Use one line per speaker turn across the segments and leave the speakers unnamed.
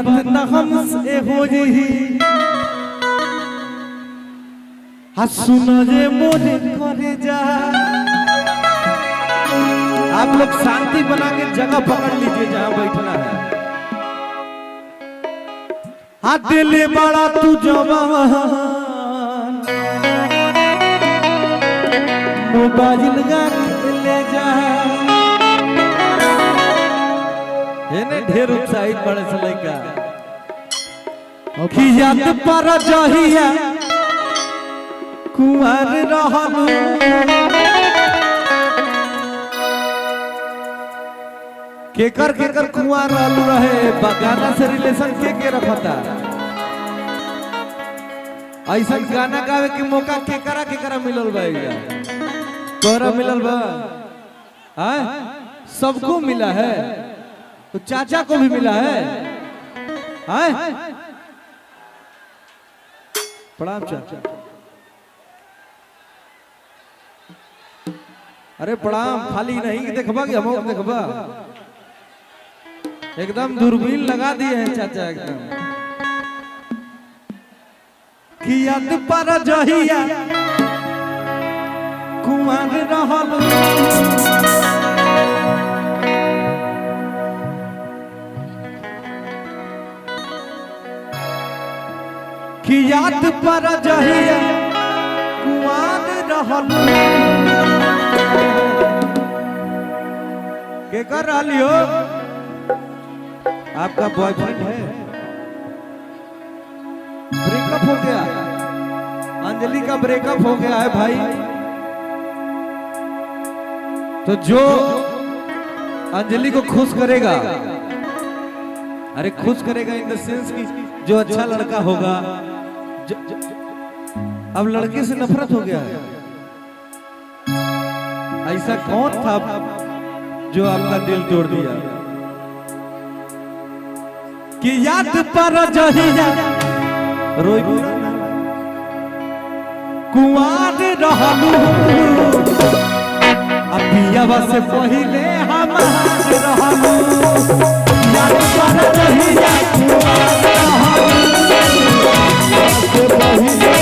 बात न हमसे हो रही सुनो जे मोरे करे जा। आप लोग शांति बना के जगह पकड़ लीजिए जहां बैठना है। हाथ ले बड़ा तू जवान मोबाइल लगा ले जा। ने ढेर उत्साहित बड़े से लड़का याद पर जहिया कुंवर रहलू केकर केकर कुंवर रहलू रहे गाना से रिलेशन के रखता। ऐसा गाना गावे के मौका केकरा मिलल बा। तोरा मिलल बा? सबको मिला है तो चाचा को भी मिला है। प्रणाम चाचा। अरे प्रणाम खाली नहीं देखबा कि हम देखबा। एकदम दूरबीन लगा दिए हैं चाचा एकदम। कि याद पर जहिया कुंवर रहलू कि याद पर जहिया कुंवर रहलू के कर रही हो? आपका बॉयफ्रेंड है? ब्रेकअप हो गया? अंजलि का ब्रेकअप हो गया है भाई। तो जो अंजलि को खुश करेगा, अरे खुश करेगा इन द सेंस की जो अच्छा लड़का होगा। अब लड़के से नफरत हो गया है। ऐसा कौन था जो आपका दिल तोड़ दिया? कि याद पर जहिया रोई कुंवर रहलू अपियावा से पहिले हमार रहलू। याद पर जहिया कुंवर रहलू से पहिले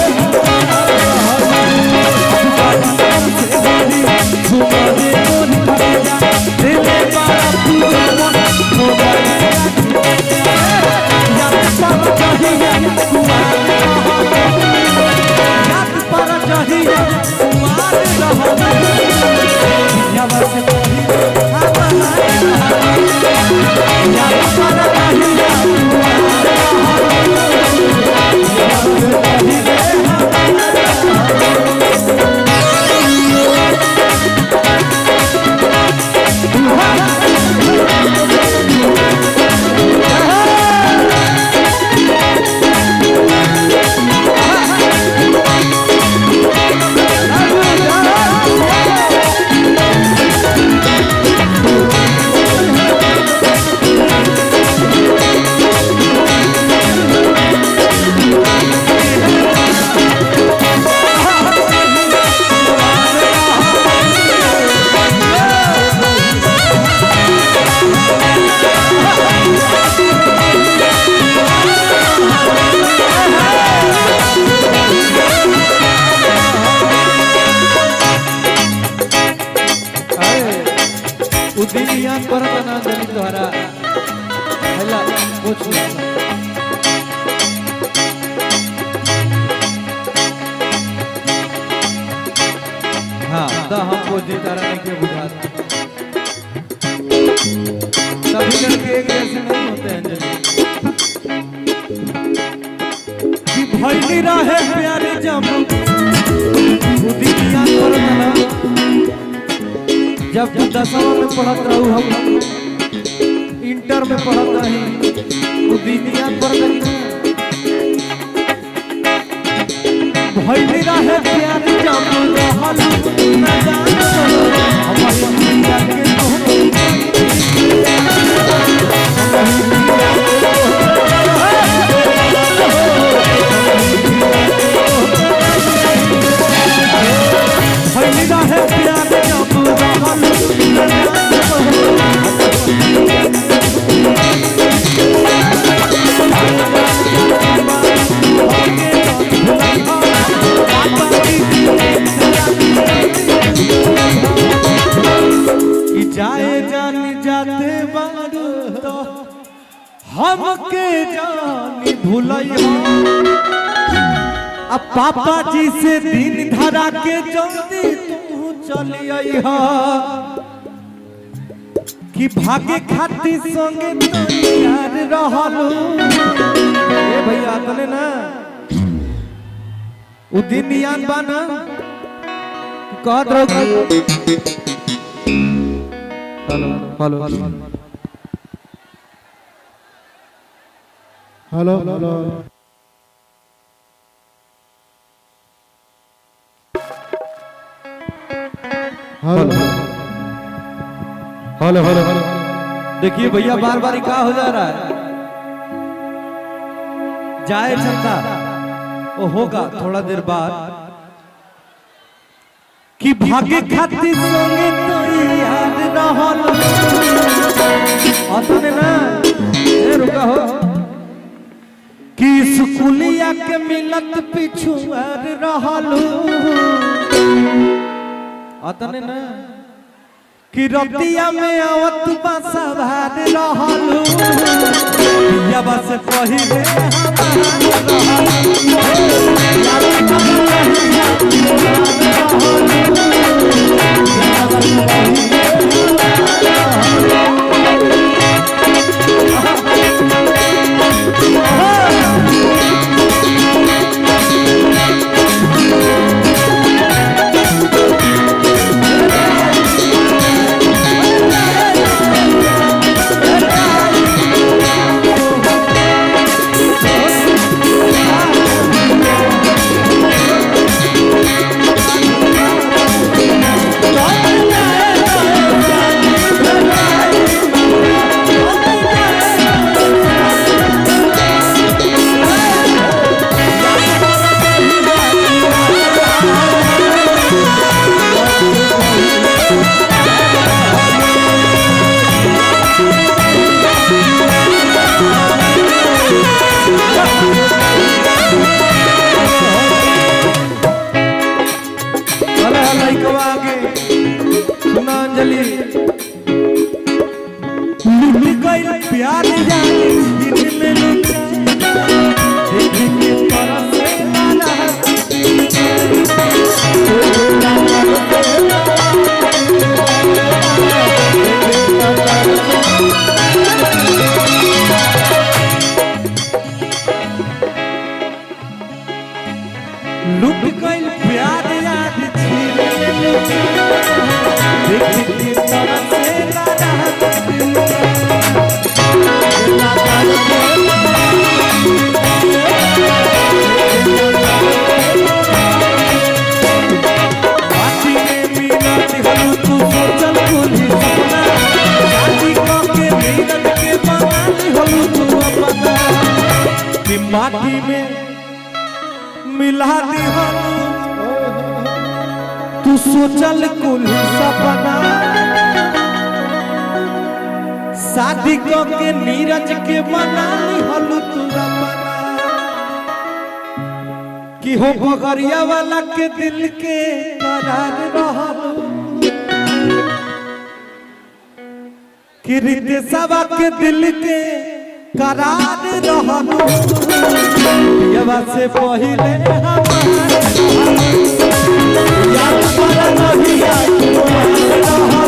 हमको जितारा नहीं के बुझाता। सभी लड़के एक जैसे नहीं होते हैं। कि भइली रहे प्यारे जब दुनिया पर मना जब 10वां में पढ़त रहू हम इंटर में पढ़त रही दुनिया पर भइली रहे प्यारे जब रहलू न जानो हमारी दुनिया के भइली रहे प्यारे जब रहलू न जानो हमके जानी भूलई अब पापा जी से दिन धरा के जल्दी तू चली आई कि भागे खाती संगे तैयार रहलू ए भैया तने ना उ दिन याद बा ना कहत रहो hello hello hello hello hello hello hello देखिए भैया बार बार क्या हो जा रहा है जाए चलता वो होगा थोड़ा देर बाद कि भागे खाती संगे तैयार रहल अतने ना ए रुका हो कि स्कूलिया के मिलत पिछुआर रहल अतने ना कि रतिया में आवत बसवार रहलू या बस पहिले प्यार लुट गई प्यार याद माटी में मिला दी तू सोचल कुल सपना शादी के नीरज के बना हलू तू अपना कि हो बगरिया वाला के दिल के करार रहलू कि रितेशवा के दिल के करार रहलू यवा से पहिले याद पर नहीं आई